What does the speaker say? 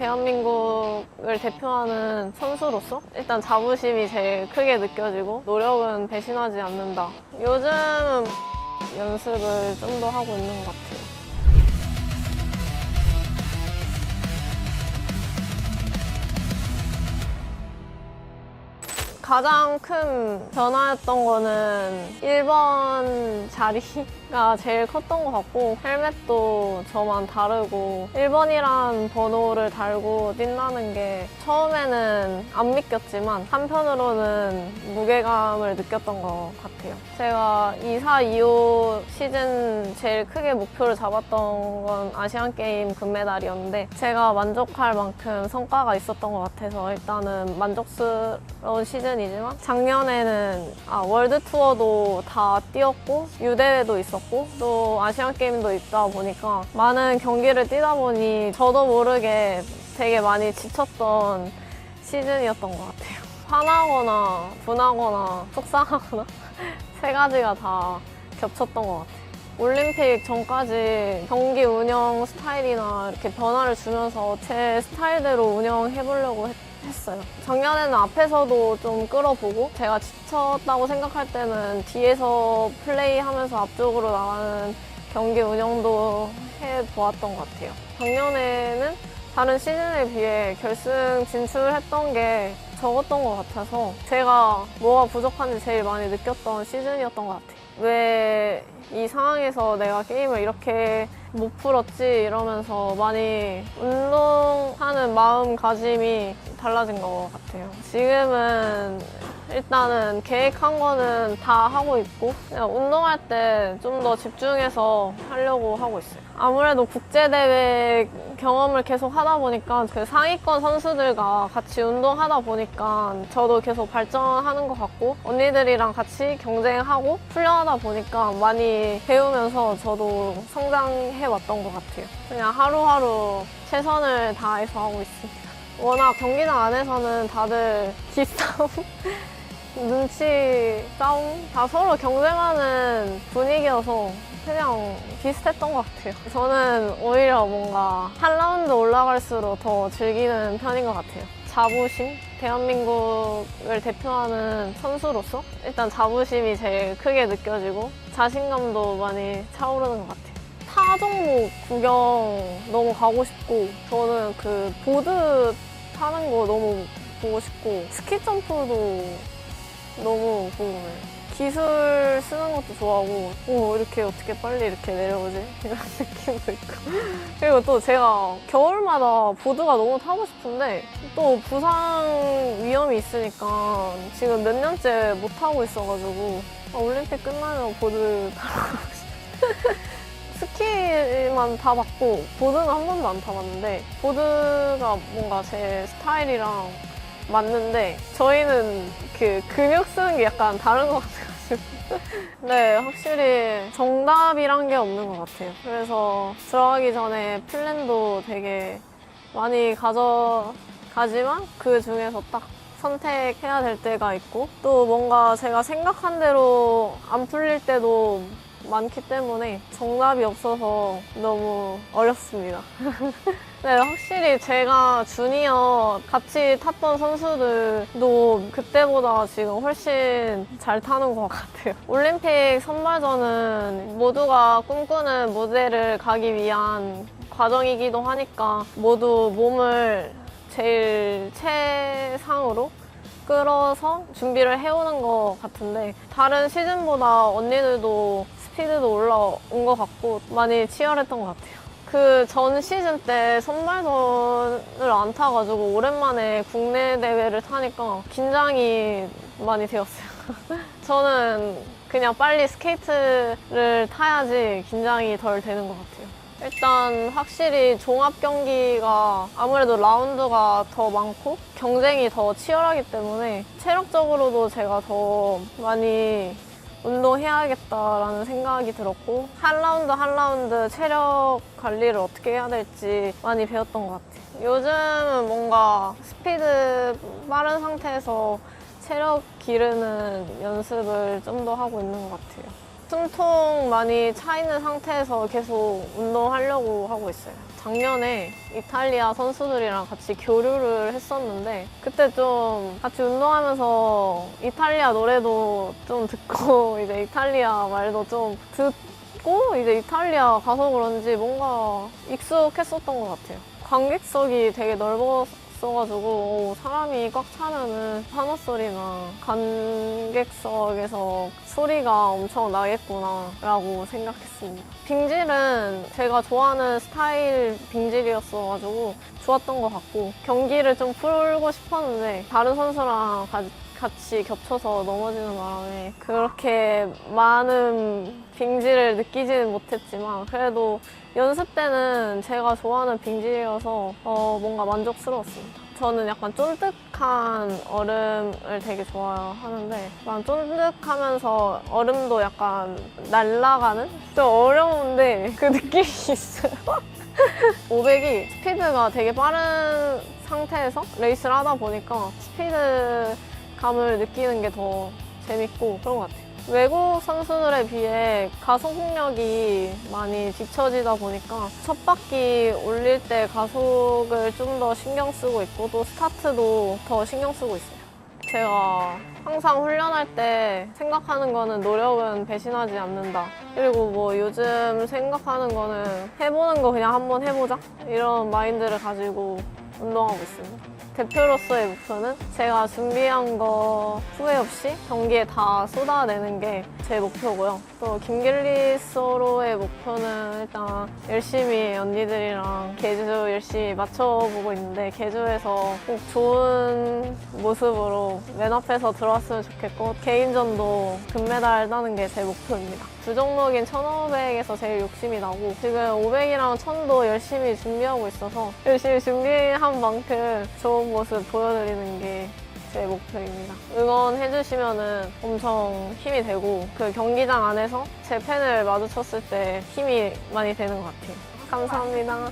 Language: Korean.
대한민국을 대표하는 선수로서 일단 자부심이 제일 크게 느껴지고 노력은 배신하지 않는다. 요즘은 연습을 좀 더 하고 있는 것 같아요. 가장 큰 변화였던 거는 1번 자리가 제일 컸던 것 같고, 헬멧도 저만 다르고 1번이란 번호를 달고 뛴다는 게 처음에는 안 믿겼지만 한편으로는 무게감을 느꼈던 것 같아요. 제가 24-25 시즌 제일 크게 목표를 잡았던 건 아시안게임 금메달이었는데, 제가 만족할 만큼 성과가 있었던 것 같아서 일단은 만족스러운 시즌이지만, 작년에는 월드 투어도 다 뛰었고 유대회도 있었고 또 아시안 게임도 있다 보니까 많은 경기를 뛰다 보니 저도 모르게 되게 많이 지쳤던 시즌이었던 것 같아요. 화나거나 분하거나 속상하거나 세 가지가 다 겹쳤던 것 같아요. 올림픽 전까지 경기 운영 스타일이나 이렇게 변화를 주면서 제 스타일대로 운영해보려고 했어요. 작년에는 앞에서도 좀 끌어보고, 제가 지쳤다고 생각할 때는 뒤에서 플레이하면서 앞쪽으로 나가는 경기 운영도 해보았던 것 같아요. 작년에는 다른 시즌에 비해 결승 진출했던 게 적었던 것 같아서 제가 뭐가 부족한지 제일 많이 느꼈던 시즌이었던 것 같아요. 왜 이 상황에서 내가 게임을 이렇게 못 풀었지 이러면서 많이 운동하는 마음가짐이 달라진 것 같아요. 지금은 일단은 계획한 거는 다 하고 있고, 그냥 운동할 때 좀 더 집중해서 하려고 하고 있어요. 아무래도 국제대회 경험을 계속 하다 보니까 그 상위권 선수들과 같이 운동하다 보니까 저도 계속 발전하는 것 같고, 언니들이랑 같이 경쟁하고 훈련하다 보니까 많이 배우면서 저도 성장해 왔던 것 같아요. 그냥 하루하루 최선을 다해서 하고 있습니다. 워낙 경기장 안에서는 다들 기싸움, 눈치 싸움 다 서로 경쟁하는 분위기여서 그냥 비슷했던 것 같아요. 저는 오히려 뭔가 한 라운드 올라갈수록 더 즐기는 편인 것 같아요. 자부심? 대한민국을 대표하는 선수로서 일단 자부심이 제일 크게 느껴지고 자신감도 많이 차오르는 것 같아요. 타 종목 구경 너무 가고 싶고, 저는 그 보드 타는 거 너무 보고 싶고, 스키 점프도 너무 궁금해요. 기술 쓰는 것도 좋아하고, 이렇게 어떻게 빨리 이렇게 내려오지? 이런 느낌도 있고. 그리고 또 제가 겨울마다 보드가 너무 타고 싶은데 또 부상 위험이 있으니까 지금 몇 년째 못 타고 있어가지고 올림픽 끝나면 보드 타러 가고 싶어요. 스키만 타봤고 보드는 한 번도 안 타봤는데, 보드가 뭔가 제 스타일이랑 맞는데 저희는 그 근육 쓰는 게 약간 다른 것 같아가지고 네, 확실히 정답이란 게 없는 것 같아요. 그래서 들어가기 전에 플랜도 되게 많이 가져가지만 그 중에서 딱 선택해야 될 때가 있고, 또 뭔가 제가 생각한 대로 안 풀릴 때도 많기 때문에 정답이 없어서 너무 어렵습니다. 네, 확실히 제가 주니어 같이 탔던 선수들도 그때보다 지금 훨씬 잘 타는 것 같아요. 올림픽 선발전은 모두가 꿈꾸는 무대를 가기 위한 과정이기도 하니까 모두 몸을 제일 최상으로 끌어서 준비를 해오는 것 같은데, 다른 시즌보다 언니들도 스피드도 올라온 것 같고 많이 치열했던 것 같아요. 그 전 시즌 때 선발전을 안 타가지고 오랜만에 국내 대회를 타니까 긴장이 많이 되었어요. 저는 그냥 빨리 스케이트를 타야지 긴장이 덜 되는 것 같아요. 일단 확실히 종합 경기가 아무래도 라운드가 더 많고 경쟁이 더 치열하기 때문에 체력적으로도 제가 더 많이 운동해야겠다라는 생각이 들었고, 한 라운드 한 라운드 체력 관리를 어떻게 해야 될지 많이 배웠던 것 같아요. 요즘은 뭔가 스피드 빠른 상태에서 체력 기르는 연습을 좀 더 하고 있는 것 같아요. 숨통 많이 차 있는 상태에서 계속 운동하려고 하고 있어요. 작년에 이탈리아 선수들이랑 같이 교류를 했었는데 그때 좀 같이 운동하면서 이탈리아 노래도 좀 듣고 이제 이탈리아 말도 좀 듣고 이제 이탈리아 가서 그런지 뭔가 익숙했었던 것 같아요. 관객석이 되게 넓었어가지고 사람이 꽉 차면은 환호 소리나 관객석에서 소리가 엄청 나겠구나 라고 생각했습니다. 빙질은 제가 좋아하는 스타일 빙질이었어가지고 좋았던 것 같고 경기를 좀 풀고 싶었는데 다른 선수랑 같이 겹쳐서 넘어지는 바람에 그렇게 많은 빙질을 느끼지는 못했지만 그래도 연습 때는 제가 좋아하는 빙질이어서 뭔가 만족스러웠습니다. 저는 약간 쫀득한 얼음을 되게 좋아하는데 약간 쫀득하면서 얼음도 약간 날아가는? 좀 어려운데 그 느낌이 있어요. 500이 스피드가 되게 빠른 상태에서 레이스를 하다 보니까 스피드감을 느끼는 게 더 재밌고 그런 것 같아요. 외국 선수들에 비해 가속력이 많이 뒤처지다 보니까 첫 바퀴 올릴 때 가속을 좀 더 신경 쓰고 있고 또 스타트도 더 신경 쓰고 있어요. 제가 항상 훈련할 때 생각하는 거는 노력은 배신하지 않는다. 그리고 뭐 요즘 생각하는 거는 해보는 거 그냥 한번 해보자. 이런 마인드를 가지고 운동하고 있습니다. 대표로서의 목표는 제가 준비한 거 후회 없이 경기에 다 쏟아내는 게 제 목표고요. 또 김길리 소로의 목표는 일단 열심히 언니들이랑 개주 열심히 맞춰보고 있는데 개주에서 꼭 좋은 모습으로 맨 앞에서 들어왔으면 좋겠고 개인전도 금메달 따는 게 제 목표입니다. 두 종목인 1500에서 제일 욕심이 나고 지금 500이랑 1000도 열심히 준비하고 있어서 열심히 준비한 만큼 좋은 모습 보여드리는 게 제 목표입니다. 응원해주시면 엄청 힘이 되고 그 경기장 안에서 제 팬을 마주쳤을 때 힘이 많이 되는 것 같아요. 감사합니다.